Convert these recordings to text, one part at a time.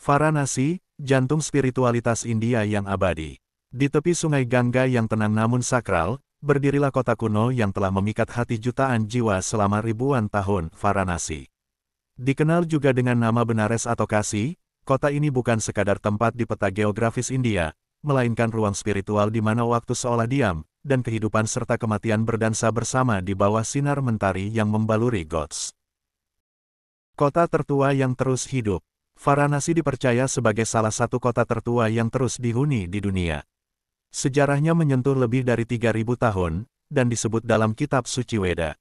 Varanasi, jantung spiritualitas India yang abadi. Di tepi sungai Gangga yang tenang namun sakral, berdirilah kota kuno yang telah memikat hati jutaan jiwa selama ribuan tahun, Varanasi. Dikenal juga dengan nama Benares atau Kasi, kota ini bukan sekadar tempat di peta geografis India, melainkan ruang spiritual di mana waktu seolah diam, dan kehidupan serta kematian berdansa bersama di bawah sinar mentari yang membaluri Ghats. Kota tertua yang terus hidup. Varanasi dipercaya sebagai salah satu kota tertua yang terus dihuni di dunia. Sejarahnya menyentuh lebih dari 3.000 tahun, dan disebut dalam kitab suci Weda.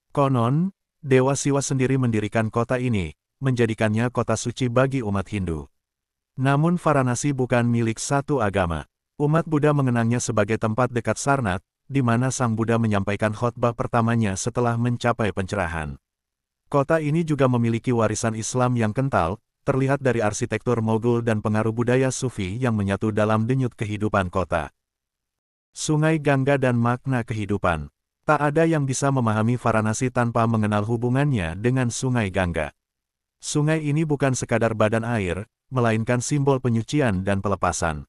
Konon, Dewa Siwa sendiri mendirikan kota ini, menjadikannya kota suci bagi umat Hindu. Namun Varanasi bukan milik satu agama. Umat Buddha mengenangnya sebagai tempat dekat Sarnath, di mana Sang Buddha menyampaikan khotbah pertamanya setelah mencapai pencerahan. Kota ini juga memiliki warisan Islam yang kental, terlihat dari arsitektur Moghul dan pengaruh budaya Sufi yang menyatu dalam denyut kehidupan kota. Sungai Gangga dan makna kehidupan. Tak ada yang bisa memahami Varanasi tanpa mengenal hubungannya dengan Sungai Gangga. Sungai ini bukan sekadar badan air, melainkan simbol penyucian dan pelepasan.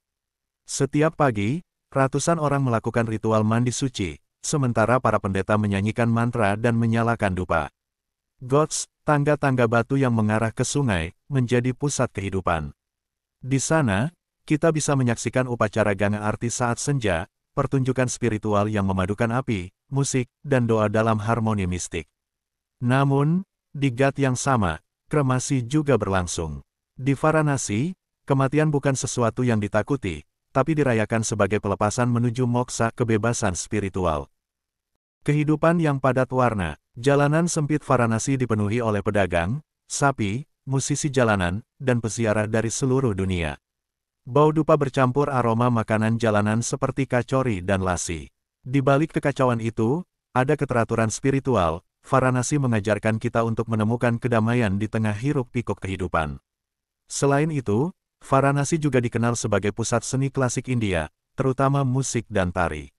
Setiap pagi, ratusan orang melakukan ritual mandi suci, sementara para pendeta menyanyikan mantra dan menyalakan dupa. Ghats, tangga-tangga batu yang mengarah ke sungai, menjadi pusat kehidupan. Di sana, kita bisa menyaksikan upacara Ganga Arti saat senja, pertunjukan spiritual yang memadukan api, musik, dan doa dalam harmoni mistik. Namun, di Ghat yang sama, kremasi juga berlangsung. Di Varanasi, kematian bukan sesuatu yang ditakuti, tapi dirayakan sebagai pelepasan menuju moksa, kebebasan spiritual. Kehidupan yang padat warna. Jalanan sempit Varanasi dipenuhi oleh pedagang, sapi, musisi jalanan, dan peziarah dari seluruh dunia. Bau dupa bercampur aroma makanan jalanan seperti kachori dan lassi. Di balik kekacauan itu, ada keteraturan spiritual. Varanasi mengajarkan kita untuk menemukan kedamaian di tengah hiruk-pikuk kehidupan. Selain itu, Varanasi juga dikenal sebagai pusat seni klasik India, terutama musik dan tari.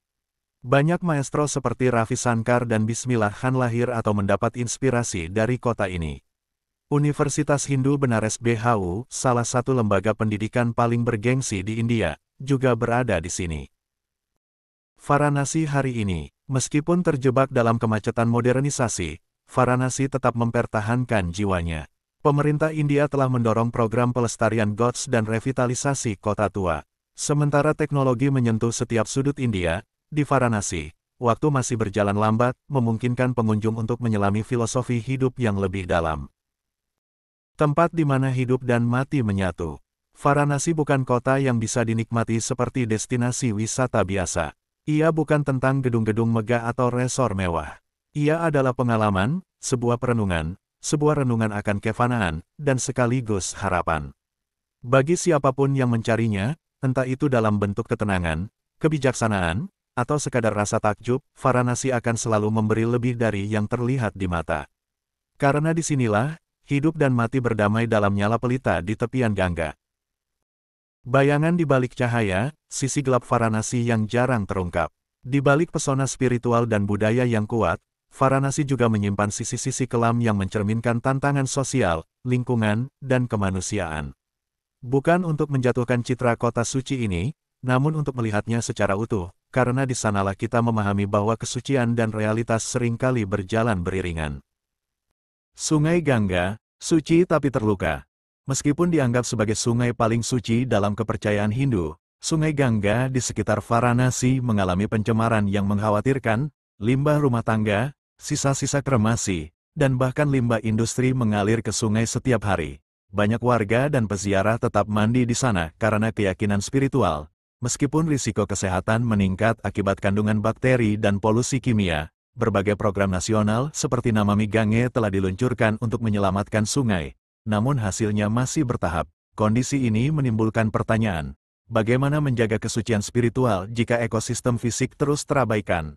Banyak maestro seperti Ravi Shankar dan Bismillah Khan lahir atau mendapat inspirasi dari kota ini. Universitas Hindu Benares BHU, salah satu lembaga pendidikan paling bergengsi di India, juga berada di sini. Varanasi hari ini, meskipun terjebak dalam kemacetan modernisasi, Varanasi tetap mempertahankan jiwanya. Pemerintah India telah mendorong program pelestarian Ghats dan revitalisasi kota tua. Sementara teknologi menyentuh setiap sudut India, di Varanasi, waktu masih berjalan lambat, memungkinkan pengunjung untuk menyelami filosofi hidup yang lebih dalam. Tempat di mana hidup dan mati menyatu. Varanasi bukan kota yang bisa dinikmati seperti destinasi wisata biasa. Ia bukan tentang gedung-gedung megah atau resor mewah. Ia adalah pengalaman, sebuah renungan akan kefanaan, dan sekaligus harapan. Bagi siapapun yang mencarinya, entah itu dalam bentuk ketenangan, kebijaksanaan, atau sekadar rasa takjub, Varanasi akan selalu memberi lebih dari yang terlihat di mata. Karena disinilah, hidup dan mati berdamai dalam nyala pelita di tepian Gangga. Bayangan di balik cahaya, sisi gelap Varanasi yang jarang terungkap. Di balik pesona spiritual dan budaya yang kuat, Varanasi juga menyimpan sisi-sisi kelam yang mencerminkan tantangan sosial, lingkungan, dan kemanusiaan. Bukan untuk menjatuhkan citra kota suci ini, namun untuk melihatnya secara utuh, karena di sanalah kita memahami bahwa kesucian dan realitas seringkali berjalan beriringan. Sungai Gangga, suci tapi terluka. Meskipun dianggap sebagai sungai paling suci dalam kepercayaan Hindu, Sungai Gangga di sekitar Varanasi mengalami pencemaran yang mengkhawatirkan. Limbah rumah tangga, sisa-sisa kremasi, dan bahkan limbah industri mengalir ke sungai setiap hari. Banyak warga dan peziarah tetap mandi di sana karena keyakinan spiritual. Meskipun risiko kesehatan meningkat akibat kandungan bakteri dan polusi kimia, berbagai program nasional seperti Namami Gange telah diluncurkan untuk menyelamatkan sungai. Namun hasilnya masih bertahap. Kondisi ini menimbulkan pertanyaan, bagaimana menjaga kesucian spiritual jika ekosistem fisik terus terabaikan?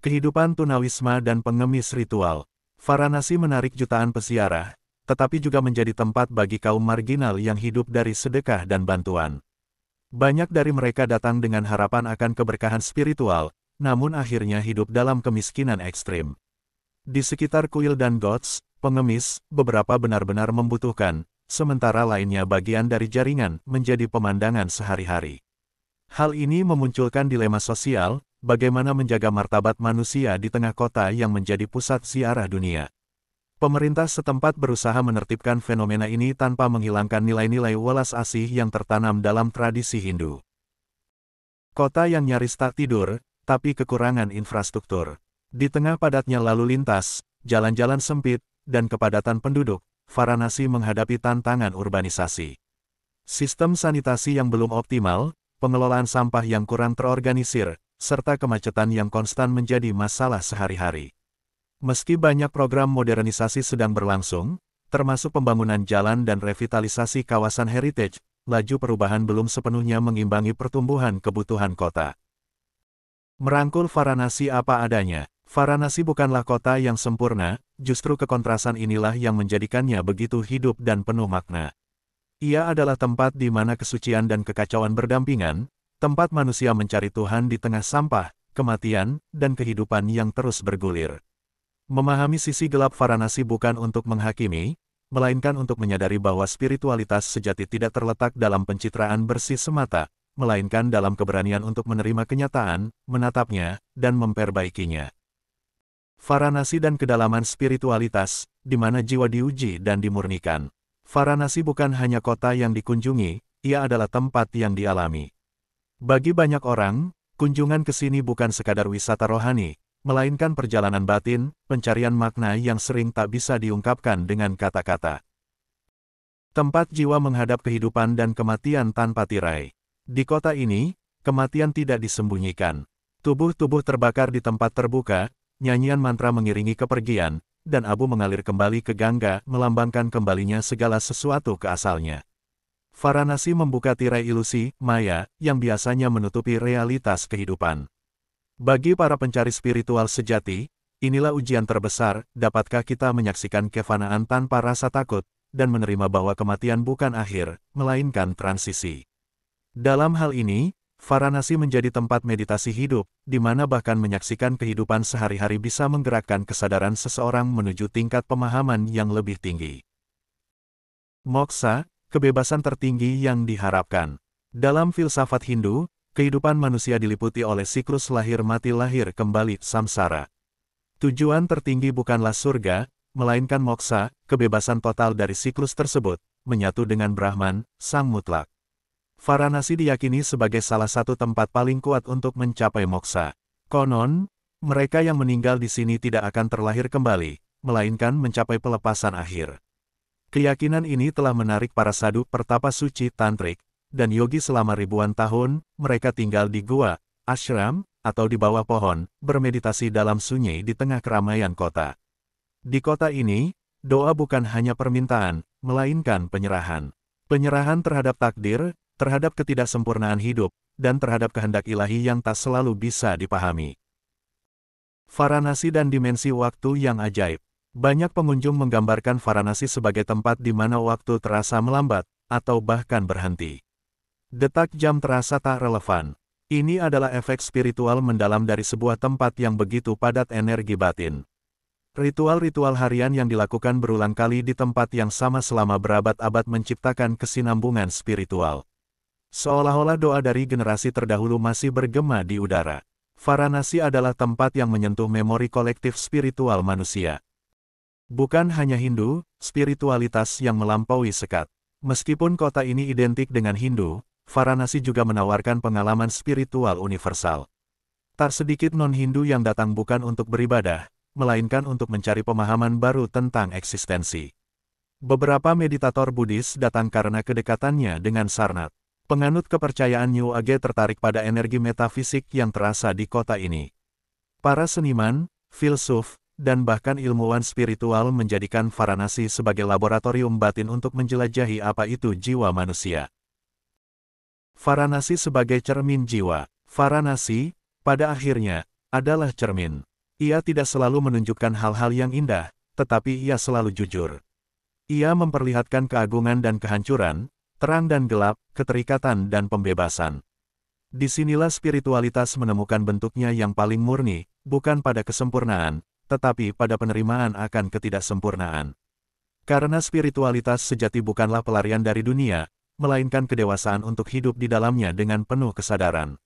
Kehidupan tunawisma dan pengemis ritual. Varanasi menarik jutaan peziarah, tetapi juga menjadi tempat bagi kaum marginal yang hidup dari sedekah dan bantuan. Banyak dari mereka datang dengan harapan akan keberkahan spiritual, namun akhirnya hidup dalam kemiskinan ekstrim. Di sekitar kuil dan Ghats, pengemis, beberapa benar-benar membutuhkan, sementara lainnya bagian dari jaringan, menjadi pemandangan sehari-hari. Hal ini memunculkan dilema sosial, bagaimana menjaga martabat manusia di tengah kota yang menjadi pusat ziarah dunia. Pemerintah setempat berusaha menertibkan fenomena ini tanpa menghilangkan nilai-nilai welas asih yang tertanam dalam tradisi Hindu. Kota yang nyaris tak tidur, tapi kekurangan infrastruktur. Di tengah padatnya lalu lintas, jalan-jalan sempit, dan kepadatan penduduk, Varanasi menghadapi tantangan urbanisasi. Sistem sanitasi yang belum optimal, pengelolaan sampah yang kurang terorganisir, serta kemacetan yang konstan menjadi masalah sehari-hari. Meski banyak program modernisasi sedang berlangsung, termasuk pembangunan jalan dan revitalisasi kawasan heritage, laju perubahan belum sepenuhnya mengimbangi pertumbuhan kebutuhan kota. Merangkul Varanasi apa adanya, Varanasi bukanlah kota yang sempurna, justru kekontrasan inilah yang menjadikannya begitu hidup dan penuh makna. Ia adalah tempat di mana kesucian dan kekacauan berdampingan, tempat manusia mencari Tuhan di tengah sampah, kematian, dan kehidupan yang terus bergulir. Memahami sisi gelap Varanasi bukan untuk menghakimi, melainkan untuk menyadari bahwa spiritualitas sejati tidak terletak dalam pencitraan bersih semata, melainkan dalam keberanian untuk menerima kenyataan, menatapnya, dan memperbaikinya. Varanasi dan kedalaman spiritualitas, di mana jiwa diuji dan dimurnikan. Varanasi bukan hanya kota yang dikunjungi, ia adalah tempat yang dialami. Bagi banyak orang, kunjungan ke sini bukan sekadar wisata rohani, melainkan perjalanan batin, pencarian makna yang sering tak bisa diungkapkan dengan kata-kata. Tempat jiwa menghadap kehidupan dan kematian tanpa tirai. Di kota ini, kematian tidak disembunyikan. Tubuh-tubuh terbakar di tempat terbuka, nyanyian mantra mengiringi kepergian, dan abu mengalir kembali ke Gangga, melambangkan kembalinya segala sesuatu ke asalnya. Varanasi membuka tirai ilusi, maya, yang biasanya menutupi realitas kehidupan. Bagi para pencari spiritual sejati, inilah ujian terbesar, dapatkah kita menyaksikan kefanaan tanpa rasa takut, dan menerima bahwa kematian bukan akhir, melainkan transisi. Dalam hal ini, Varanasi menjadi tempat meditasi hidup, di mana bahkan menyaksikan kehidupan sehari-hari bisa menggerakkan kesadaran seseorang menuju tingkat pemahaman yang lebih tinggi. Moksha, kebebasan tertinggi yang diharapkan. Dalam filsafat Hindu, kehidupan manusia diliputi oleh siklus lahir-mati-lahir kembali samsara. Tujuan tertinggi bukanlah surga, melainkan moksha, kebebasan total dari siklus tersebut, menyatu dengan Brahman, Sang Mutlak. Varanasi diyakini sebagai salah satu tempat paling kuat untuk mencapai moksha. Konon, mereka yang meninggal di sini tidak akan terlahir kembali, melainkan mencapai pelepasan akhir. Keyakinan ini telah menarik para sadhu pertapa suci tantrik, dan yogi selama ribuan tahun, mereka tinggal di gua, ashram, atau di bawah pohon, bermeditasi dalam sunyi di tengah keramaian kota. Di kota ini, doa bukan hanya permintaan, melainkan penyerahan. Penyerahan terhadap takdir, terhadap ketidaksempurnaan hidup, dan terhadap kehendak ilahi yang tak selalu bisa dipahami. Varanasi dan dimensi waktu yang ajaib. Banyak pengunjung menggambarkan Varanasi sebagai tempat di mana waktu terasa melambat, atau bahkan berhenti. Detak jam terasa tak relevan. Ini adalah efek spiritual mendalam dari sebuah tempat yang begitu padat energi batin. Ritual-ritual harian yang dilakukan berulang kali di tempat yang sama selama berabad-abad menciptakan kesinambungan spiritual. Seolah-olah doa dari generasi terdahulu masih bergema di udara. Varanasi adalah tempat yang menyentuh memori kolektif spiritual manusia. Bukan hanya Hindu, spiritualitas yang melampaui sekat. Meskipun kota ini identik dengan Hindu, Varanasi juga menawarkan pengalaman spiritual universal. Tak sedikit non-Hindu yang datang bukan untuk beribadah, melainkan untuk mencari pemahaman baru tentang eksistensi. Beberapa meditator Buddhis datang karena kedekatannya dengan Sarnath. Penganut kepercayaan New Age tertarik pada energi metafisik yang terasa di kota ini. Para seniman, filsuf, dan bahkan ilmuwan spiritual menjadikan Varanasi sebagai laboratorium batin untuk menjelajahi apa itu jiwa manusia. Varanasi sebagai cermin jiwa. Varanasi, pada akhirnya, adalah cermin. Ia tidak selalu menunjukkan hal-hal yang indah, tetapi ia selalu jujur. Ia memperlihatkan keagungan dan kehancuran, terang dan gelap, keterikatan dan pembebasan. Disinilah spiritualitas menemukan bentuknya yang paling murni, bukan pada kesempurnaan, tetapi pada penerimaan akan ketidaksempurnaan. Karena spiritualitas sejati bukanlah pelarian dari dunia, melainkan kedewasaan untuk hidup di dalamnya dengan penuh kesadaran.